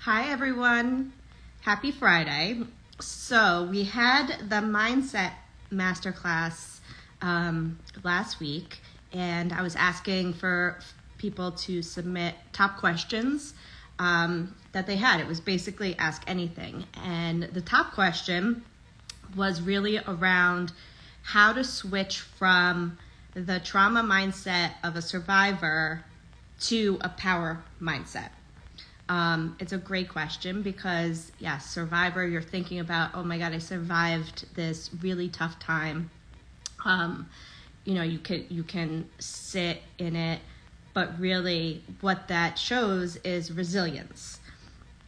Hi everyone, happy Friday. So we had the Mindset Masterclass last week, and I was asking for people to submit top questions that they had. It was basically ask anything, and the top question was really around how to switch from the trauma mindset of a survivor to a power mindset. It's a great question because, yes, survivor, you're thinking about, oh my God, I survived this really tough time. You can sit in it, but really what that shows is resilience.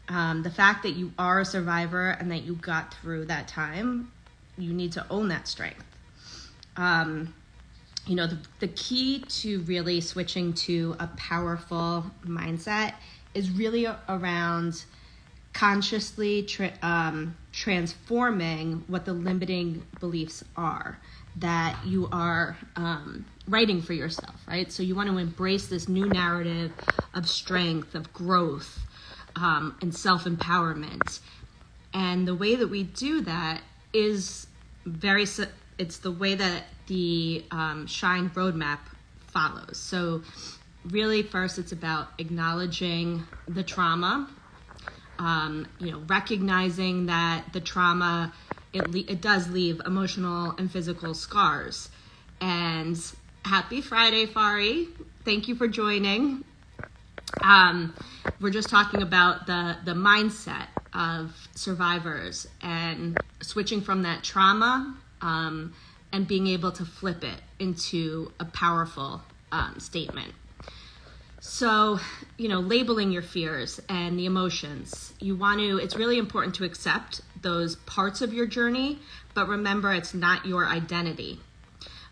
The fact that you are a survivor and that you got through that time, you need to own that strength. The key to really switching to a powerful mindset is really around consciously transforming what the limiting beliefs are that you are writing for yourself, right? So you want to embrace this new narrative of strength, of growth, and self-empowerment. And the way that we do that is it's the way that the Shine Roadmap follows. So really, first, it's about acknowledging the trauma, recognizing that the trauma, it does leave emotional and physical scars. And happy Friday, Fari. Thank you for joining. We're just talking about the mindset of survivors and switching from that trauma and being able to flip it into a powerful statement. So, labeling your fears and the emotions, it's really important to accept those parts of your journey, but remember it's not your identity.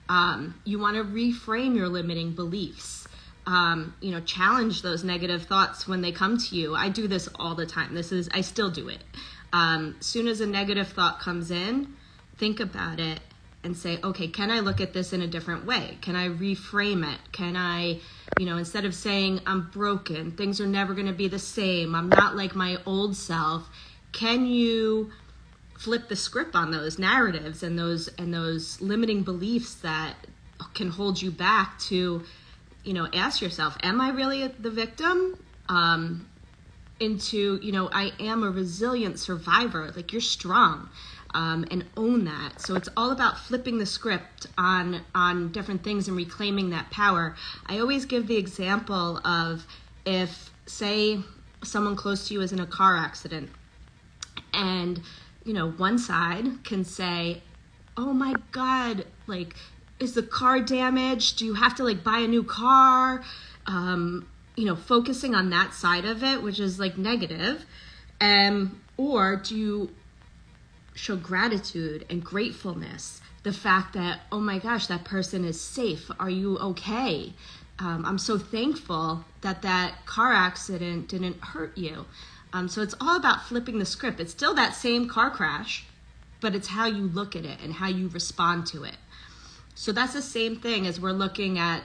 You want to reframe your limiting beliefs. Challenge those negative thoughts when they come to you. I do this all the time. I still do it. Soon as a negative thought comes in, think about it and say, okay, can I look at this in a different way? Can I reframe it? Can I, instead of saying I'm broken, things are never going to be the same, I'm not like my old self, can you flip the script on those narratives and those limiting beliefs that can hold you back to, ask yourself, am I really the victim? I am a resilient survivor. Like, you're strong. And own that. So it's all about flipping the script on different things and reclaiming that power. I always give the example of if, say, someone close to you is in a car accident and, one side can say, oh my God, is the car damaged? Do you have to buy a new car? Focusing on that side of it, which is negative. Or do you show gratitude and gratefulness, the fact that, oh my gosh, that person is safe. Are you okay? I'm so thankful that car accident didn't hurt you. So it's all about flipping the script. It's still that same car crash, but it's how you look at it and how you respond to it. So that's the same thing as we're looking at,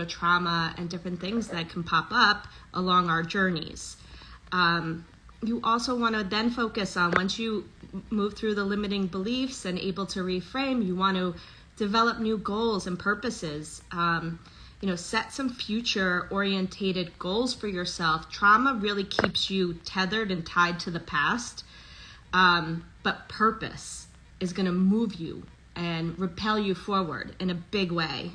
trauma and different things that can pop up along our journeys. You also want to then focus on, once you move through the limiting beliefs and able to reframe, you want to develop new goals and purposes. Set some future orientated goals for yourself. Trauma really keeps you tethered and tied to the past, but purpose is going to move you and repel you forward in a big way.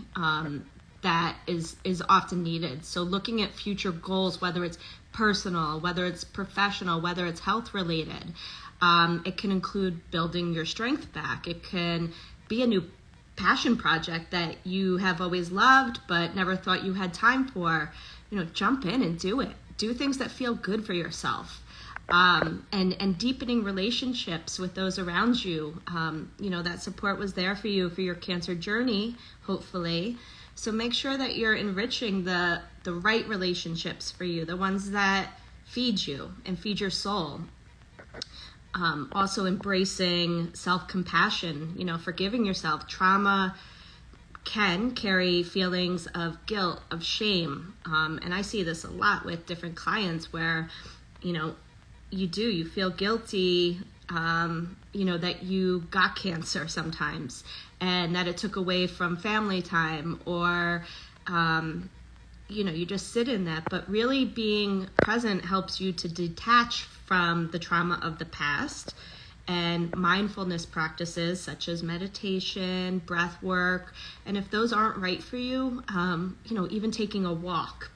That is often needed. So looking at future goals, whether it's personal, whether it's professional, whether it's health related, it can include building your strength back. It can be a new passion project that you have always loved but never thought you had time for. Jump in and do it. Do things that feel good for yourself. And deepening relationships with those around you. That support was there for you for your cancer journey, hopefully. So make sure that you're enriching the right relationships for you, the ones that feed you and feed your soul. Also embracing self-compassion, forgiving yourself. Trauma can carry feelings of guilt, of shame. And I see this a lot with different clients where, you feel guilty, that you got cancer sometimes and that it took away from family time, or you just sit in that. But really being present helps you to detach from the trauma of the past. And mindfulness practices such as meditation, breath work, and if those aren't right for you, even taking a walk,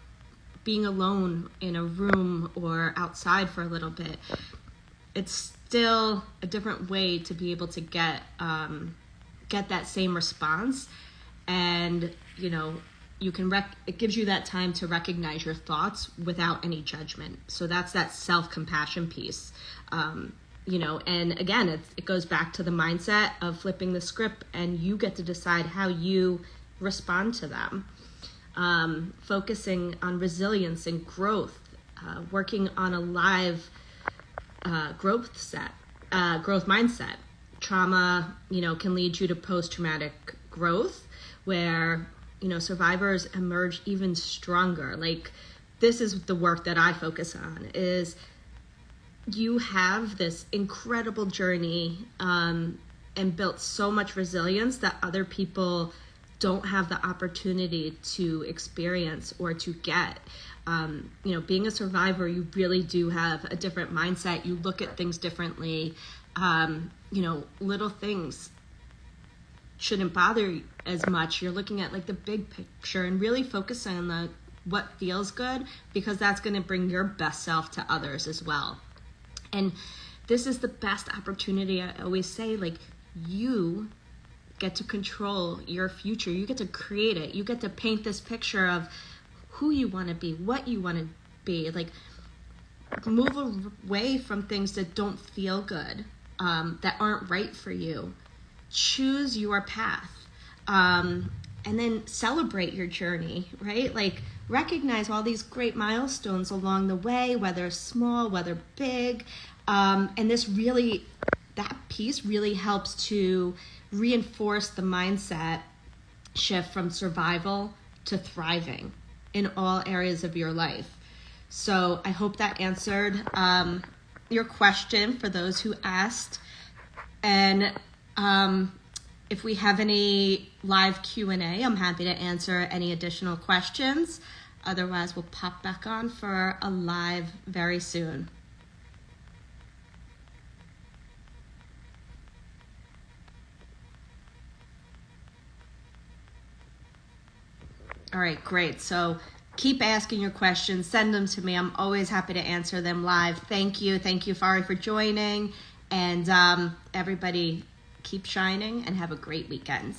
being alone in a room or outside for a little bit, it's still a different way to be able to get that same response. And it gives you that time to recognize your thoughts without any judgment. So that's that self-compassion piece. And again, it goes back to the mindset of flipping the script, and you get to decide how you respond to them. Focusing on resilience and growth, working on a live growth mindset. Trauma, can lead you to post-traumatic growth, where, survivors emerge even stronger. Like, this is the work that I focus on, is you have this incredible journey and built so much resilience that other people don't have the opportunity to experience or to get. Being a survivor, you really do have a different mindset. You look at things differently. Little things shouldn't bother you as much. You're looking at like the big picture and really focusing on what feels good, because that's going to bring your best self to others as well. And this is the best opportunity. I always say, like, you get to control your future. You get to create it. You get to paint this picture of who you want to be, what you want to be. Like, move away from things that don't feel good, that aren't right for you. Choose your path. And then celebrate your journey, right? Like, recognize all these great milestones along the way, whether small, whether big. And that piece really helps to reinforce the mindset shift from survival to thriving in all areas of your life. So I hope that answered your question for those who asked. And if we have any live Q&A, I'm happy to answer any additional questions. Otherwise, we'll pop back on for a live very soon. All right, great. So keep asking your questions. Send them to me. I'm always happy to answer them live. Thank you. Thank you, Fari, for joining. And everybody, keep shining and have a great weekend.